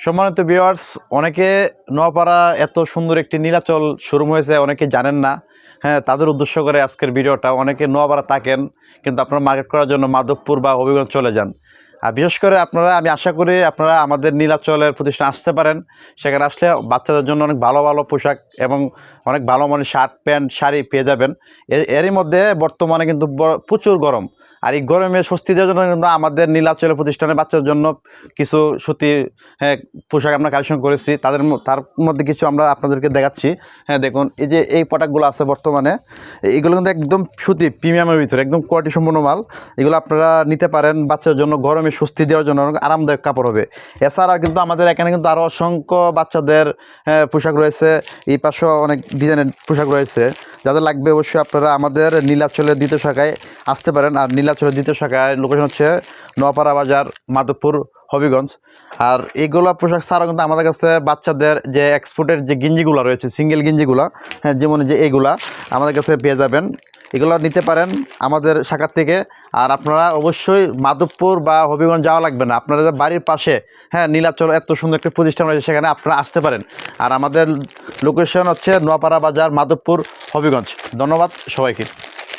সম্মানিত ভিউয়ার্স, অনেকে নোয়াপাড়া এত সুন্দর একটি নীলাচল শোরুম হয়েছে অনেকে জানেন না। হ্যাঁ, তাদের উদ্দেশ্য করে আজকের ভিডিওটা। অনেকে নোয়াপাড়া থাকেন কিন্তু আপনারা মার্কেট করার জন্য মাধবপুর বা হবিগঞ্জ চলে যান। আর বিশেষ করে আমি আশা করি আপনারা আমাদের নীলাচলের প্রতিষ্ঠানে আসতে পারেন। সেখানে আসলে বাচ্চাদের জন্য অনেক ভালো ভালো পোশাক এবং অনেক ভালো মানের শার্ট প্যান্ট শাড়ি পেয়ে যাবেন। এরই মধ্যে বর্তমানে কিন্তু প্রচুর গরম, আর এই গরমে স্বস্তি দেওয়ার জন্য কিন্তু আমাদের নীলাচলের প্রতিষ্ঠানে বাচ্চাদের জন্য কিছু সুতি হ্যাঁ পোশাক আমরা কালেকশন করেছি। তার মধ্যে কিছু আমরা আপনাদেরকে দেখাচ্ছি। হ্যাঁ, দেখুন এই যে এই প্রোডাক্টগুলো আছে বর্তমানে, এইগুলো কিন্তু একদম সুতি প্রিমিয়ামের ভিতরে একদম কোয়ালিটি সম্পন্ন মাল। এগুলো আপনারা নিতে পারেন বাচ্চাদের জন্য, গরমে স্বস্তি দেওয়ার জন্য অনেক আরামদায়ক কাপড় হবে। এছাড়া কিন্তু আমাদের এখানে কিন্তু আরও অসংখ্য বাচ্চাদের পোশাক রয়েছে। এই পাশেও অনেক ডিজাইনের পোশাক রয়েছে। যাদের লাগবে অবশ্যই আপনারা আমাদের নীলাচলের দ্বিতীয় শাখায় আসতে পারেন। আর নীলাচলের দ্বিতীয় শাখায় লোকেশন হচ্ছে নোয়াপাড়া বাজার, মাধবপুর, হবিগঞ্জ। আর এইগুলো পোশাক ছাড়াও কিন্তু আমাদের কাছে বাচ্চাদের যে এক্সপোর্টের যে গেঞ্জিগুলো রয়েছে, সিঙ্গেল গেঞ্জিগুলো, হ্যাঁ যেমন যে এইগুলা আমাদের কাছে পেয়ে যাবেন। এগুলো নিতে পারেন আমাদের শাখার থেকে। আর আপনারা অবশ্যই মাধবপুর বা হবিগঞ্জ যাওয়া লাগবে না, আপনাদের বাড়ির পাশে হ্যাঁ নীলাচল এত সুন্দর একটি প্রতিষ্ঠান রয়েছে, সেখানে আপনারা আসতে পারেন। আর আমাদের লোকেশন হচ্ছে নোয়াপাড়া বাজার, মাধবপুর, হবিগঞ্জ। ধন্যবাদ সবাইকে।